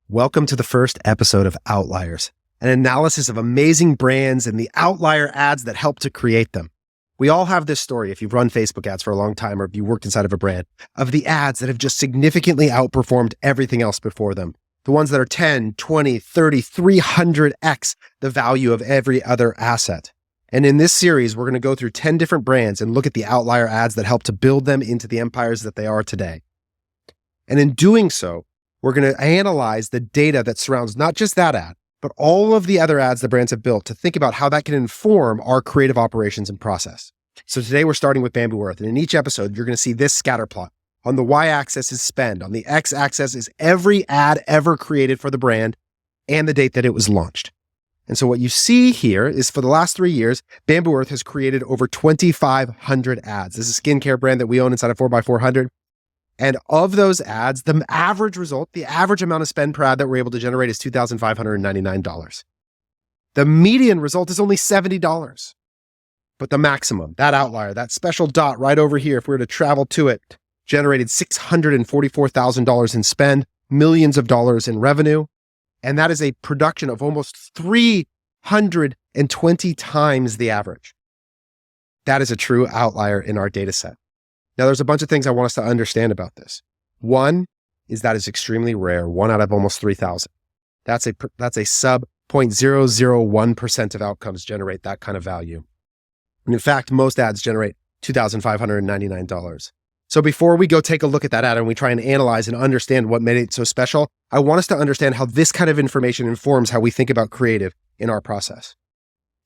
Welcome to the first episode of Outliers, an analysis of amazing brands and the outlier ads that help to create them. We all have this story, if you've run Facebook ads for a long time or if you worked inside of a brand, of the ads that have just significantly outperformed everything else before them. The ones that are 10, 20, 30, 300x the value of every other asset. And in this series, we're going to go through 10 different brands and look at the outlier ads that help to build them into the empires that they are today. And in doing so, we're going to analyze the data that surrounds not just that ad, but all of the other ads the brands have built to think about how that can inform our creative operations and process. So today we're starting with Bambu Earth. And in each episode, you're going to see this scatter plot. On the y-axis is spend. On the x-axis is every ad ever created for the brand and the date that it was launched. And so what you see here is for the last 3 years, Bambu Earth has created over 2,500 ads. This is a skincare brand that we own inside of 4x400. And of those ads, the average result, the average amount of spend per ad that we're able to generate is $2,599. The median result is only $70. But the maximum, that outlier, that special dot right over here, if we were to travel to it, generated $644,000 in spend, millions of dollars in revenue. And that is a production of almost 320 times the average. That is a true outlier in our data set. Now, there's a bunch of things I want us to understand about this. One is that it's extremely rare, 1 out of almost 3,000. That's a sub 0.001% of outcomes generate that kind of value. And in fact, most ads generate $2,599. So before we go take a look at that ad and we try and analyze and understand what made it so special, I want us to understand how this kind of information informs how we think about creative in our process.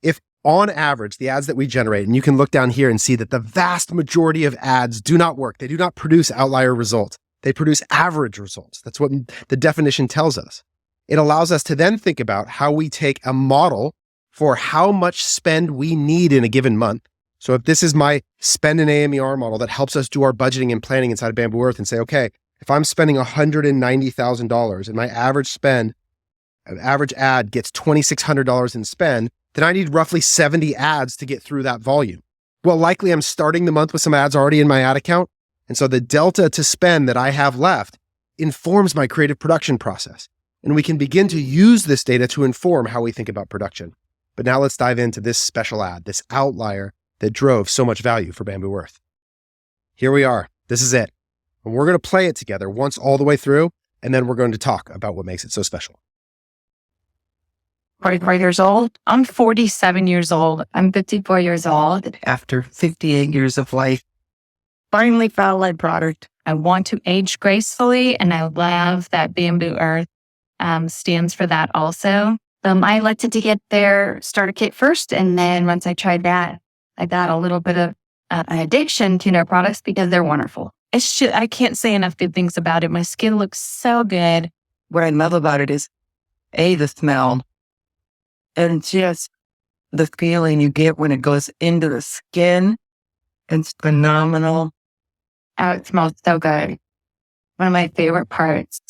If on average, the ads that we generate, and you can look down here and see that the vast majority of ads do not work. They do not produce outlier results. They produce average results. That's what the definition tells us. It allows us to then think about how we take a model for how much spend we need in a given month. So if this is my spend and AMER model that helps us do our budgeting and planning inside of Bambu Earth and say, okay, if I'm spending $190,000 and my average ad gets $2,600 in spend, then I need roughly 70 ads to get through that volume. Well, likely I'm starting the month with some ads already in my ad account. And so the delta to spend that I have left informs my creative production process. And we can begin to use this data to inform how we think about production. But now let's dive into this special ad, this outlier that drove so much value for Bambu Earth. Here we are. This is it. And we're going to play it together once all the way through, and then we're going to talk about what makes it so special. 44 years old. I'm 47 years old. I'm 54 years old. After 58 years of life, Finally found my product. I want to age gracefully, and I love that Bambu Earth stands for that also. I elected to get their starter kit first, and then once I tried that, I got a little bit of an addiction to their products because they're wonderful. I can't say enough good things about it. My skin looks so good. what I love about it is the smell and just the feeling you get when it goes into the skin. It's phenomenal. Oh, it smells so good. One of my favorite parts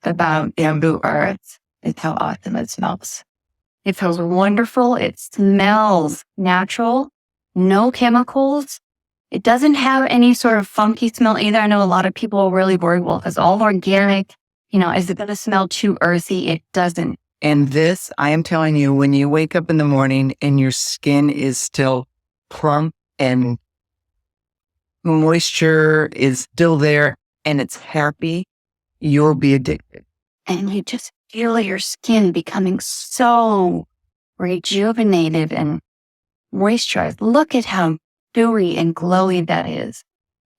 about Bambu Earth is how awesome it smells. It feels wonderful. It smells natural, no chemicals. It doesn't have any sort of funky smell either. I know a lot of people are really worried, well, if it's all organic, is it going to smell too earthy? It doesn't. And this, I am telling you, when you wake up in the morning and your skin is still plump and moisture is still there and it's happy, you'll be addicted. And you just feel your skin becoming so rejuvenated and moisturized. Look at how dewy and glowy that is.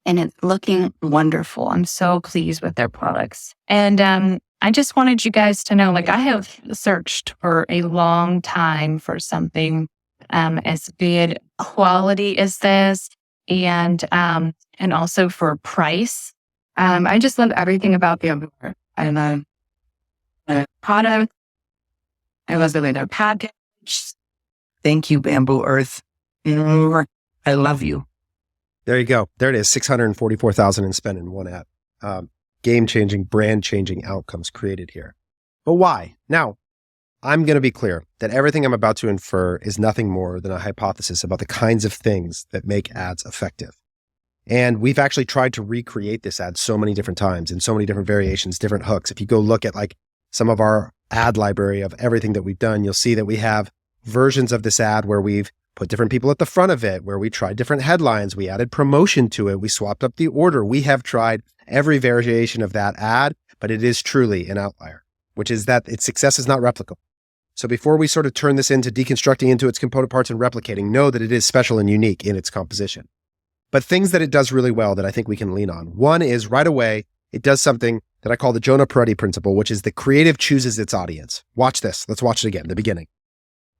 And it's looking wonderful. I'm so pleased with their products. And I just wanted you guys to know, I have searched for a long time for something as good quality as this, and also for price. I just love everything about Bambu Earth. I love the product. I love the way they're packaged. Thank you, Bambu Earth. I love you. There you go. There it is. $644,000 in spend in one ad. Game-changing, brand-changing outcomes created here. But why? Now, I'm going to be clear that everything I'm about to infer is nothing more than a hypothesis about the kinds of things that make ads effective. And we've actually tried to recreate this ad so many different times in so many different variations, different hooks. If you go look at some of our ad library of everything that we've done, you'll see that we have versions of this ad where we've put different people at the front of it, where we tried different headlines, we added promotion to it, we swapped up the order. We have tried every variation of that ad, but it is truly an outlier, which is that its success is not replicable. So before we sort of turn this into deconstructing into its component parts and replicating, know that it is special and unique in its composition. But things that it does really well that I think we can lean on. One is right away, it does something that I call the Jonah Peretti principle, which is the creative chooses its audience. Watch this. Let's watch it again, the beginning.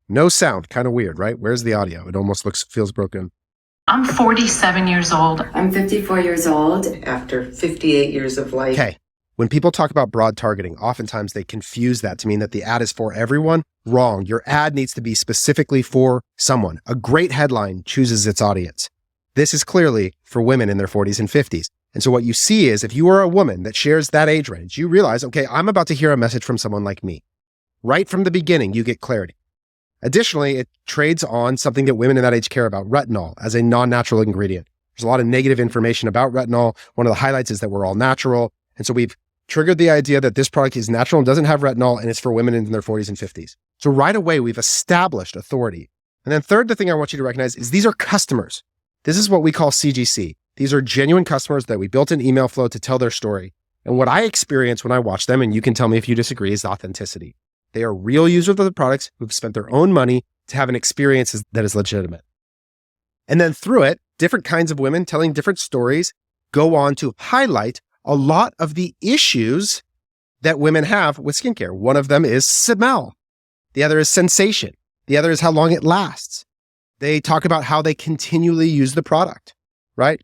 No sound, kind of weird, right? Where's the audio? It almost feels broken. I'm 47 years old. I'm 54 years old. After 58 years of life. Okay. When people talk about broad targeting, oftentimes they confuse that to mean that the ad is for everyone. Wrong. Your ad needs to be specifically for someone. A great headline chooses its audience. This is clearly for women in their 40s and 50s. And so what you see is if you are a woman that shares that age range, you realize, okay, I'm about to hear a message from someone like me. Right from the beginning, you get clarity. Additionally, it trades on something that women in that age care about, retinol, as a non-natural ingredient. There's a lot of negative information about retinol. One of the highlights is that we're all natural. And so we've triggered the idea that this product is natural and doesn't have retinol and it's for women in their 40s and 50s. So right away, we've established authority. And then third, the thing I want you to recognize is these are customers. This is what we call CGC. These are genuine customers that we built an email flow to tell their story. And what I experience when I watch them, and you can tell me if you disagree, is authenticity. They are real users of the products who've spent their own money to have an experience that is legitimate. And then through it, different kinds of women telling different stories go on to highlight a lot of the issues that women have with skincare. One of them is smell. The other is sensation. The other is how long it lasts. They talk about how they continually use the product, right?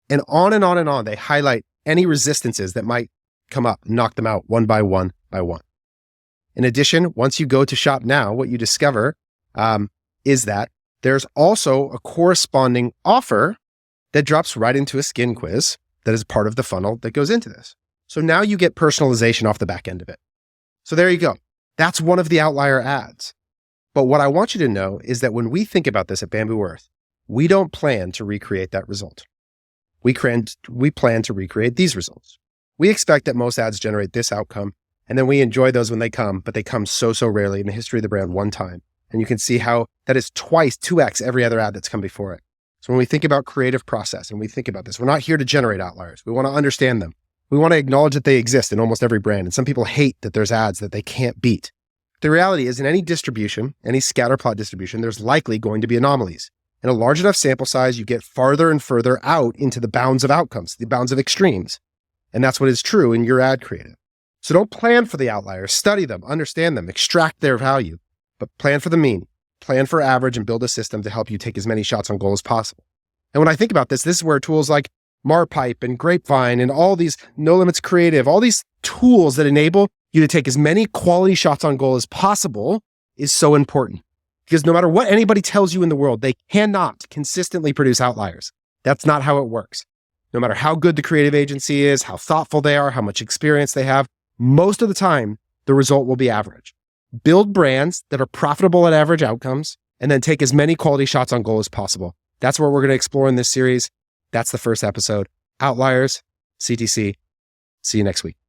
And on and on and on. They highlight any resistances that might come up, knock them out one by one by one. In addition, once you go to shop now, what you discover is that there's also a corresponding offer that drops right into a skin quiz that is part of the funnel that goes into this. So now you get personalization off the back end of it. So there you go. That's one of the outlier ads. But what I want you to know is that when we think about this at Bambu Earth, we don't plan to recreate that result. We plan to recreate these results. We expect that most ads generate this outcome, and then we enjoy those when they come, but they come so rarely in the history of the brand one time. And you can see how that is twice, 2x every other ad that's come before it. So when we think about creative process and we think about this, we're not here to generate outliers. We want to understand them. We want to acknowledge that they exist in almost every brand. And some people hate that there's ads that they can't beat. The reality is in any distribution, any scatter plot distribution, there's likely going to be anomalies. In a large enough sample size, you get farther and further out into the bounds of outcomes, the bounds of extremes. And that's what is true in your ad creative. So don't plan for the outliers, study them, understand them, extract their value, but plan for the mean, plan for average, and build a system to help you take as many shots on goal as possible. And when I think about this is where tools like Marpipe and Grapevine and all these No Limits Creative, all these tools that enable you to take as many quality shots on goal as possible is so important. Because no matter what anybody tells you in the world, they cannot consistently produce outliers. That's not how it works. No matter how good the creative agency is, how thoughtful they are, how much experience they have, most of the time, the result will be average. Build brands that are profitable at average outcomes, and then take as many quality shots on goal as possible. That's what we're going to explore in this series. That's the first episode. Outliers, CTC. See you next week.